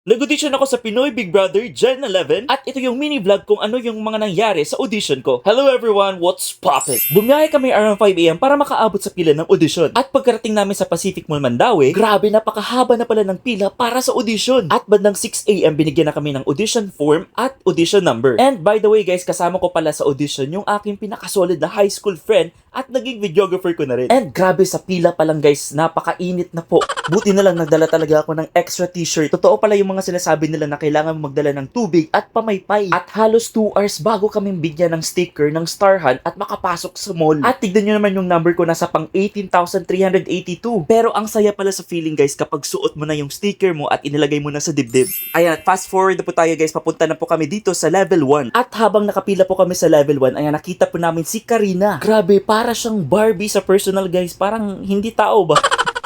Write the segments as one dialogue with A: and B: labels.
A: Nag-audition ako sa Pinoy Big Brother Gen 11 at ito yung mini vlog kung ano yung mga nangyari sa audition ko. Hello everyone, what's poppin'? Bumiyahe kami around 5 AM para makaabot sa pila ng audition. At pagkarating namin sa Pacific Mall Mandaue, grabe napakahaba na pala ng pila para sa audition. At bandang 6 AM binigyan na kami ng audition form at audition number. And by the way guys, kasama ko pala sa audition yung aking pinakasolid na high school friend at naging videographer ko na rin. And grabe sa pila pa lang guys, napakainit na po. Buti na lang nagdala talaga ako ng extra t-shirt. Totoo pala yung mga sinasabi nila na kailangan magdala ng tubig at pamaypay. At halos 2 hours bago kami bigyan ng sticker ng Starhan at makapasok sa mall. At tignan nyo naman yung number ko, nasa pang 18,382. Pero ang saya pala sa feeling guys kapag suot mo na yung sticker mo at inilagay mo na sa dibdib. Ayan, fast forward na po tayo guys, papunta na po kami dito sa level 1. At habang nakapila po kami sa level 1, ayan, nakita po namin si Karina. Grabe, para siyang Barbie sa personal guys, parang hindi tao ba?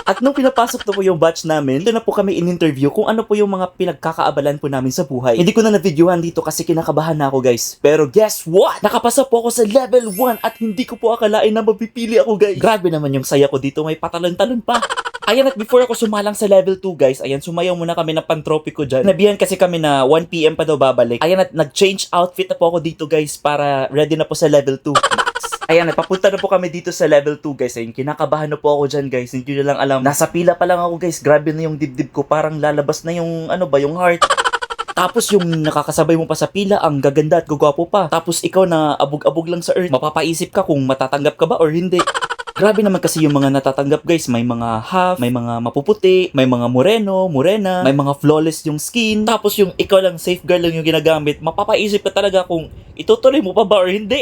A: At nung pinapasok na po yung batch namin, dito na po kami in-interview kung ano po yung mga pinagkakaabalan po namin sa buhay. Hindi ko na na-videohan dito kasi kinakabahan na ako guys. Pero guess what? Nakapasa po ako sa level 1 at hindi ko po akalain na mapipili ako guys. Grabe naman yung saya ko dito, may patalon-talon pa. Ayan, at before ako sumalang sa level 2 guys, ayan, sumayaw muna kami ng pantropiko dyan. Nabihan kasi kami na 1 PM pa daw babalik. Ayan, at nag-change outfit na po ako dito guys para ready na po sa level 2. Ayan, papunta na po kami dito sa level 2 guys. Ayun, kinakabahan na po ako dyan guys. Hindi nyo lang alam. Nasa pila pa lang ako guys. Grabe na yung dibdib ko. Parang lalabas na yung ano ba, yung heart. Tapos yung nakakasabay mo pa sa pila, ang gaganda at gugwapo pa. Tapos ikaw na abog-abog lang sa earth. Mapapaisip ka kung matatanggap ka ba or hindi. Grabe naman kasi yung mga natatanggap guys. May mga half, may mga mapuputi, may mga moreno, morena, may mga flawless yung skin. Tapos yung ikaw lang, safeguard lang yung ginagamit. Mapapaisip ka talaga kung itutuloy mo pa ba or hindi.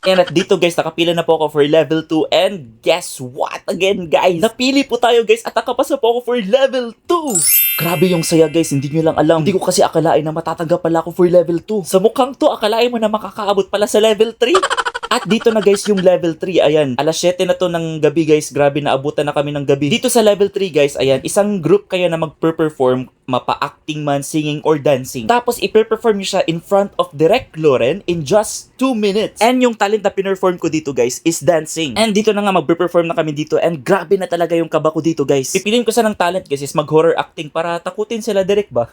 A: And at dito guys, nakapila na po ako for level 2 and guess what again guys? Napili po tayo guys at nakapasa po ako for level 2! Grabe yung saya guys, hindi nyo lang alam. Hindi ko kasi akalain na matatanggap pala ako for level 2. Sa mukhang to, akalain mo na makakaabot pala sa level 3. At dito na guys yung level 3, ayan. Alas 7 na to ng gabi guys, grabe na abutan na kami ng gabi. Dito sa level 3 guys, ayan, isang group kayo na magpe-perform, mapa-acting man, singing, or dancing. Tapos ipe-perform nyo siya in front of Direk Loren in just 2 minutes. And yung talent na pinerform ko dito guys is dancing. And dito na nga magpe-perform na kami dito and grabe na talaga yung kaba ko dito guys. Pipiliin ko sa ng talent guys is mag-horror acting para takutin sila Direk ba?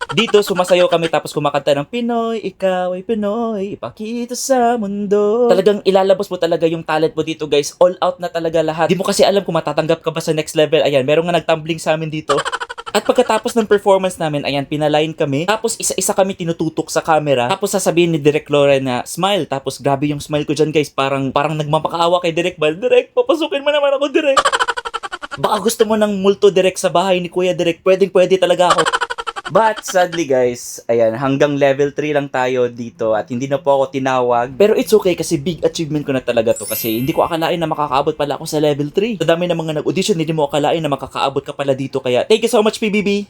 A: Dito, sumasayaw kami tapos kumakanta ng Pinoy, ikaw ay Pinoy, ipakita sa mundo. Talagang ilalabas mo talaga yung talent mo dito guys. All out na talaga lahat. Di mo kasi alam kung matatanggap ka ba sa next level. Ayan, meron nga nagtumbling sa amin dito. At pagkatapos ng performance namin, ayan, pinalain kami. Tapos isa-isa kami tinututok sa camera. Tapos sasabihin ni Direk Loren na smile. Tapos grabe yung smile ko dyan guys. Parang nagmapakaawa kay Direk ba? Direk, papasukin mo naman ako Direk. Baka gusto mo ng multo Direk sa bahay ni Kuya Direk. Pwedeng-pwede talaga ako. But sadly guys, ayan, hanggang level 3 lang tayo dito at hindi na po ako tinawag. Pero it's okay kasi big achievement ko na talaga to kasi hindi ko akalain na makakaabot pala ako sa level 3. Sa dami ng mga nag-audition, hindi mo akalain na makakaabot ka pala dito. Kaya thank you so much PBB!